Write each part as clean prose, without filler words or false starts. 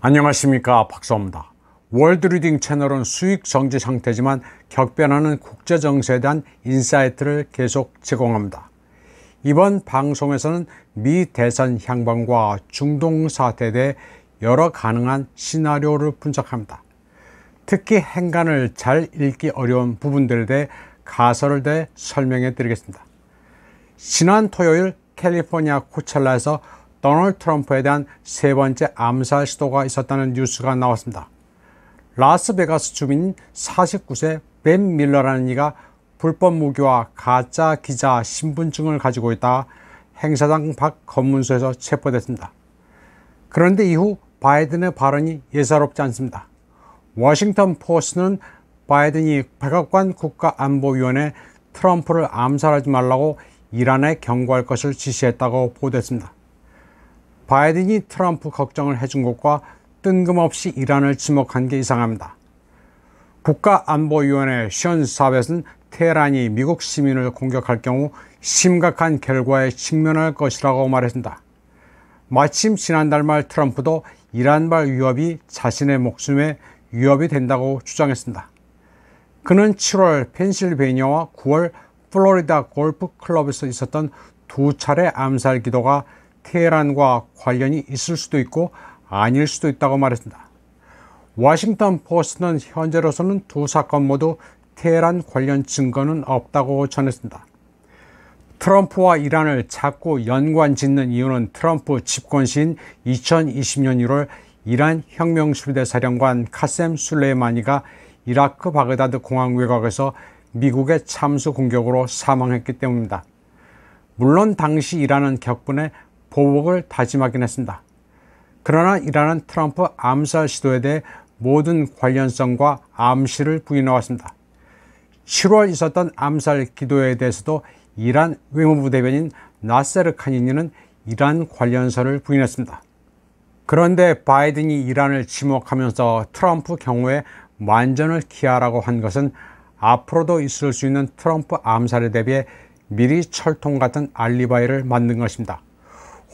안녕하십니까, 박사입니다. 월드리딩 채널은 수익 정지 상태지만 격변하는 국제 정세에 대한 인사이트를 계속 제공합니다. 이번 방송에서는 미 대선 향방과 중동 사태에 대해 여러 가능한 시나리오를 분석합니다. 특히 행간을 잘 읽기 어려운 부분들에 대해 가설을 대해 설명해 드리겠습니다. 지난 토요일 캘리포니아 코첼라에서 도널드 트럼프에 대한 세 번째 암살 시도가 있었다는 뉴스가 나왔습니다. 라스베가스 주민인 49세 벤 밀러라는 이가 불법 무기와 가짜 기자 신분증을 가지고 있다가 행사장 밖 검문소에서 체포됐습니다. 그런데 이후 바이든의 발언이 예사롭지 않습니다. 워싱턴 포스트는 바이든이 백악관 국가안보위원회에 트럼프를 암살하지 말라고 이란에 경고할 것을 지시했다고 보도했습니다. 바이든이 트럼프 걱정을 해준 것과 뜬금없이 이란을 지목한 게 이상합니다. 국가안보위원회 션 사벳은 테헤란이 미국 시민을 공격할 경우 심각한 결과에 직면할 것이라고 말했습니다. 마침 지난달 말 트럼프도 이란발 위협이 자신의 목숨에 위협이 된다고 주장했습니다. 그는 7월 펜실베이니아와 9월 플로리다 골프 클럽에서 있었던 두 차례 암살 기도가 테헤란과 관련이 있을 수도 있고 아닐 수도 있다고 말했습니다. 워싱턴 포스트는 현재로서는 두 사건 모두 테헤란 관련 증거는 없다고 전했습니다. 트럼프와 이란을 자꾸 연관 짓는 이유는 트럼프 집권 시인 2020년 1월 이란 혁명수비대 사령관 카셈 술레이마니가 이라크 바그다드 공항 외곽에서 미국의 참수 공격으로 사망했기 때문입니다. 물론 당시 이란은 격분에 보복을 다짐하긴 했습니다. 그러나 이란은 트럼프 암살 시도에 대해 모든 관련성과 암시를 부인해왔습니다. 7월 있었던 암살 기도에 대해서도 이란 외무부 대변인 나세르 카니니는 이란 관련설을 부인했습니다. 그런데 바이든이 이란을 지목하면서 트럼프 경우에 만전을 기하라고 한 것은 앞으로도 있을 수 있는 트럼프 암살에 대비해 미리 철통 같은 알리바이를 만든 것입니다.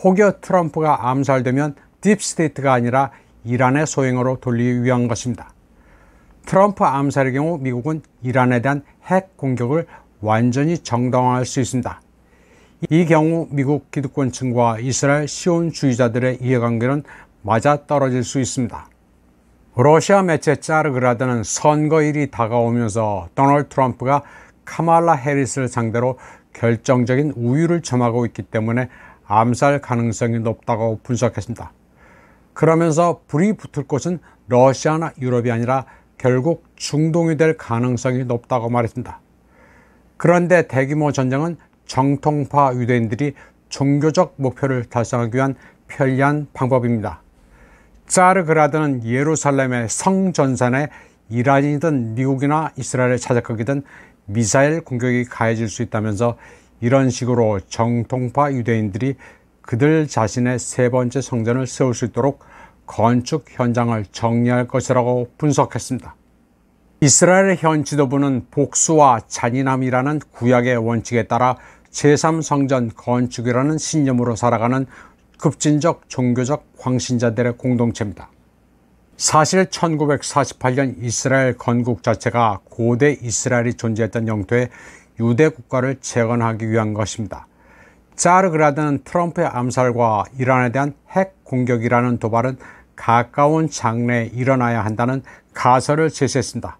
혹여 트럼프가 암살되면 딥스테이트가 아니라 이란의 소행으로 돌리기 위한 것입니다. 트럼프 암살의 경우 미국은 이란에 대한 핵 공격을 완전히 정당화할 수 있습니다. 이 경우 미국 기득권층과 이스라엘 시온주의자들의 이해관계는 맞아떨어질 수 있습니다. 러시아 매체 짜르그라드는 선거일이 다가오면서 도널드 트럼프가 카말라 해리스를 상대로 결정적인 우위를 점하고 있기 때문에 암살 가능성이 높다고 분석했습니다. 그러면서 불이 붙을 곳은 러시아나 유럽이 아니라 결국 중동이 될 가능성이 높다고 말했습니다. 그런데 대규모 전쟁은 정통파 유대인들이 종교적 목표를 달성하기 위한 편리한 방법입니다. 짜르그라드는 예루살렘의 성전산에 이란이든 미국이나 이스라엘의 자적극이든 미사일 공격이 가해질 수 있다면서 이런 식으로 정통파 유대인들이 그들 자신의 세 번째 성전을 세울 수 있도록 건축 현장을 정리할 것이라고 분석했습니다. 이스라엘의 현 지도부는 복수와 잔인함이라는 구약의 원칙에 따라 제3성전 건축이라는 신념으로 살아가는 급진적 종교적 광신자들의 공동체입니다. 사실 1948년 이스라엘 건국 자체가 고대 이스라엘이 존재했던 영토에 유대 국가를 재건하기 위한 것입니다. 짜르그라드는 트럼프의 암살과 이란에 대한 핵 공격이라는 도발은 가까운 장래에 일어나야 한다는 가설을 제시했습니다.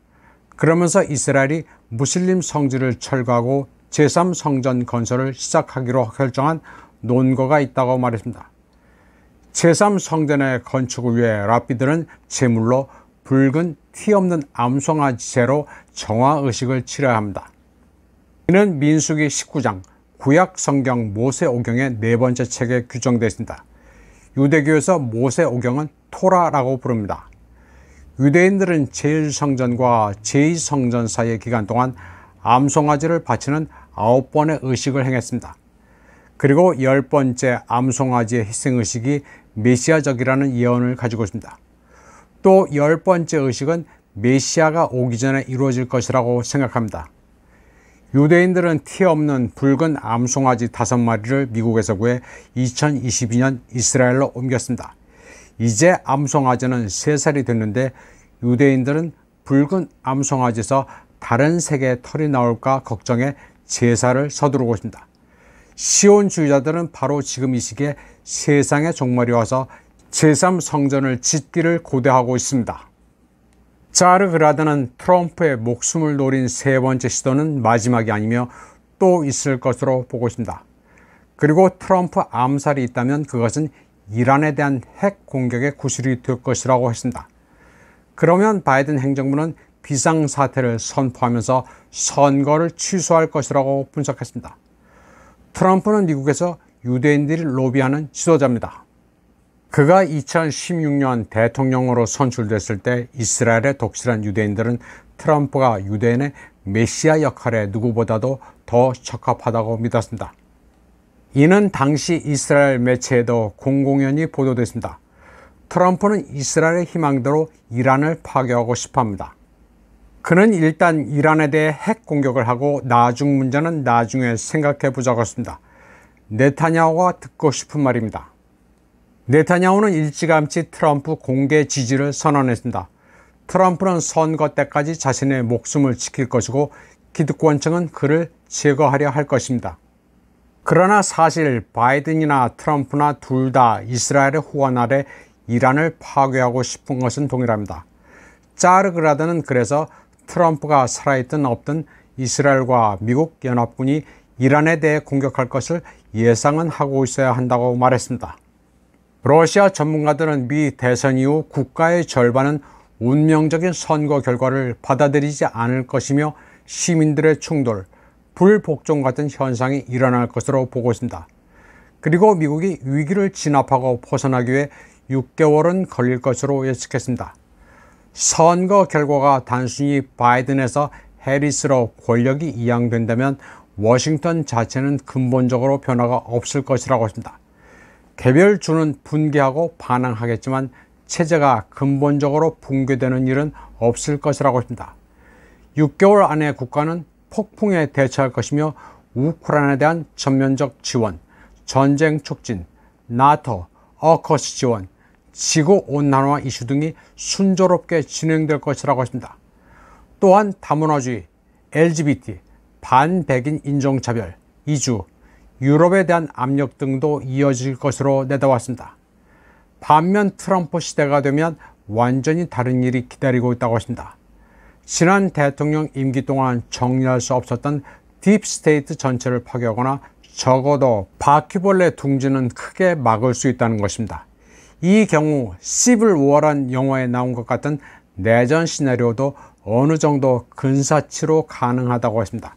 그러면서 이스라엘이 무슬림 성지를 철거하고 제3성전 건설을 시작하기로 결정한 논거가 있다고 말했습니다. 제3성전의 건축을 위해 랍비들은 제물로 붉은 티 없는 암송아지새로 정화의식을 치러야 합니다. 이는 민수기 19장 구약 성경 모세오경의 네 번째 책에 규정되어 있습니다. 유대교에서 모세오경은 토라라고 부릅니다. 유대인들은 제1성전과 제2성전 사이의 기간 동안 암송아지를 바치는 9번의 의식을 행했습니다. 그리고 10번째 암송아지의 희생의식이 메시아적이라는 예언을 가지고 있습니다. 또 10번째 의식은 메시아가 오기 전에 이루어질 것이라고 생각합니다. 유대인들은 티 없는 붉은 암송아지 5마리를 미국에서 구해 2022년 이스라엘로 옮겼습니다. 이제 암송아지는 3살이 됐는데 유대인들은 붉은 암송아지에서 다른 색의 털이 나올까 걱정해 제사를 서두르고 있습니다. 시온주의자들은 바로 지금 이 시기에 세상의 종말이 와서 제3성전을 짓기를 고대하고 있습니다. 자르그라드는 트럼프의 목숨을 노린 3번째 시도는 마지막이 아니며 또 있을 것으로 보고 있습니다. 그리고 트럼프 암살이 있다면 그것은 이란에 대한 핵 공격의 구실이 될 것이라고 했습니다. 그러면 바이든 행정부는 비상사태를 선포하면서 선거를 취소할 것이라고 분석했습니다. 트럼프는 미국에서 유대인들이 로비하는 지도자입니다. 그가 2016년 대통령으로 선출됐을 때 이스라엘에 독실한 유대인들은 트럼프가 유대인의 메시아 역할에 누구보다도 더 적합하다고 믿었습니다. 이는 당시 이스라엘 매체에도 공공연히 보도됐습니다. 트럼프는 이스라엘의 희망대로 이란을 파괴하고 싶어합니다. 그는 일단 이란에 대해 핵 공격을 하고 나중 문제는 나중에 생각해 보자고 했습니다. 네타냐후가 듣고 싶은 말입니다. 네타냐후는 일찌감치 트럼프 공개 지지를 선언했습니다. 트럼프는 선거 때까지 자신의 목숨을 지킬 것이고 기득권층은 그를 제거하려 할 것입니다. 그러나 사실 바이든이나 트럼프나 둘 다 이스라엘의 후원 아래 이란을 파괴하고 싶은 것은 동일합니다. 자르그라드는 그래서 트럼프가 살아있든 없든 이스라엘과 미국 연합군이 이란에 대해 공격할 것을 예상은 하고 있어야 한다고 말했습니다. 러시아 전문가들은 미 대선 이후 국가의 절반은 운명적인 선거 결과를 받아들이지 않을 것이며 시민들의 충돌, 불복종 같은 현상이 일어날 것으로 보고 있습니다. 그리고 미국이 위기를 진압하고 벗어나기 위해 6개월은 걸릴 것으로 예측했습니다. 선거 결과가 단순히 바이든에서 해리스로 권력이 이양된다면 워싱턴 자체는 근본적으로 변화가 없을 것이라고 했습니다. 개별 주는 분개하고 반항하겠지만 체제가 근본적으로 붕괴되는 일은 없을 것이라고 했습니다. 6개월 안에 국가는 폭풍에 대처할 것이며 우크라이나에 대한 전면적 지원, 전쟁 촉진, 나토, 어커스 지원, 지구온난화 이슈 등이 순조롭게 진행될 것이라고 했습니다. 또한 다문화주의, LGBT, 반백인 인종차별, 이주, 유럽에 대한 압력 등도 이어질 것으로 내다왔습니다. 반면 트럼프 시대가 되면 완전히 다른 일이 기다리고 있다고 했습니다. 지난 대통령 임기 동안 정리할 수 없었던 딥스테이트 전체를 파괴하거나 적어도 바퀴벌레 둥지는 크게 막을 수 있다는 것입니다. 이 경우 시빌 워란 영화에 나온 것 같은 내전 시나리오도 어느 정도 근사치로 가능하다고 했습니다.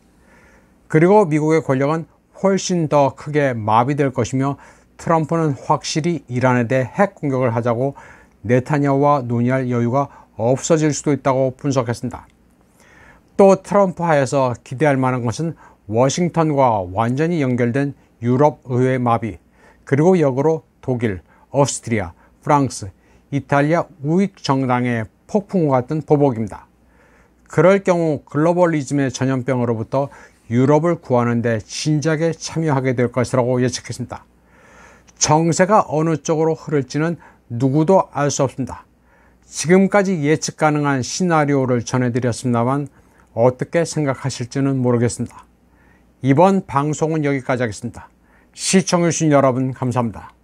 그리고 미국의 권력은 훨씬 더 크게 마비될 것이며 트럼프는 확실히 이란에 대해 핵 공격을 하자고 네타냐후와 논의할 여유가 없어질 수도 있다고 분석했습니다. 또 트럼프 하에서 기대할 만한 것은 워싱턴과 완전히 연결된 유럽 의회 마비, 그리고 역으로 독일, 오스트리아, 프랑스, 이탈리아 우익 정당의 폭풍우 같은 보복입니다. 그럴 경우 글로벌리즘의 전염병으로부터 유럽을 구하는 데 진작에 참여하게 될 것이라고 예측했습니다. 정세가 어느 쪽으로 흐를지는 누구도 알 수 없습니다. 지금까지 예측 가능한 시나리오를 전해드렸습니다만 어떻게 생각하실지는 모르겠습니다. 이번 방송은 여기까지 하겠습니다. 시청해주신 여러분 감사합니다.